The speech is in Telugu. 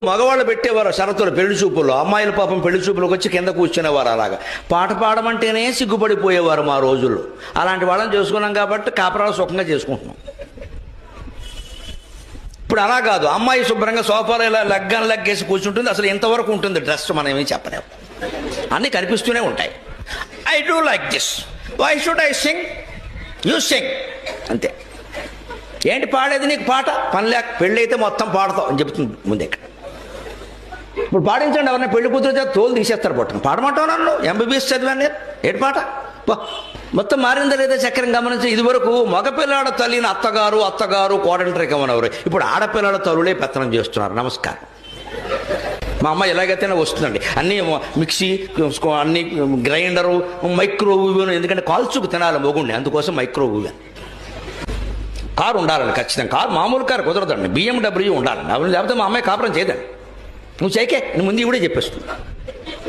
మగవాళ్ళు పెట్టేవారు షరతులు పెళ్లి చూపుల్లో, అమ్మాయిల పాపం పెళ్లి చూపులకు వచ్చి కింద కూర్చునేవారు. అలాగా పాట పాడమంటేనే సిగ్గుపడిపోయేవారు మా రోజుల్లో. అలాంటి వాళ్ళని చేసుకున్నాం కాబట్టి కాపురాలు సుఖంగా చేసుకుంటున్నాం. ఇప్పుడు అలా కాదు, అమ్మాయి శుభ్రంగా సోఫాలో ఇలా లగ్గాన్ని లగ్గేసి కూర్చుంటుంది. అసలు ఎంతవరకు ఉంటుంది డ్రెస్ మనం ఏమీ చెప్పలేము, అన్నీ కనిపిస్తూనే ఉంటాయి. I do like this, why should I sing, you sing, అంతే. ఏంటి పాడేది నీకు పాట, పని లేక, పెళ్ళి అయితే మొత్తం పాడతావు అని చెప్తుంది ముందే. ఇప్పుడు పాడించండి, ఎవరైనా పెళ్లి కూతురు చేత తోలు తీసేస్తారు పట్టుకుని. పాడమంటావు నన్ను, ఎంబీబీఎస్ చదివాను నేను, ఏంటి పాట మొత్తం మారిందా లేదా చక్రం గమనించి. ఇదివరకు మగపిల్లాడ తల్లిని అత్తగారు అత్తగారు కోడంటరికమనవరు, ఇప్పుడు ఆడపిల్లాడ తల్లులే పెత్తనం చేస్తున్నారు. నమస్కారం. మా అమ్మ ఎలాగైతేనే వస్తుందండి, అన్నీ మిక్సీ, అన్ని గ్రైండరు, మైక్రోవేవ్, ఎందుకంటే కాల్చుకు తినాలి మొగుండి, అందుకోసం మైక్రోవేవ్. కారు ఉండాలండి ఖచ్చితంగా, కారు మామూలు కారు కుదరదండి, BMW ఉండాలండి. అవును, లేకపోతే మా అమ్మాయి కాపురం చేయదండి. నువ్వు చేయకే, నువ్వు ముందు కూడా చెప్పేస్తుంది.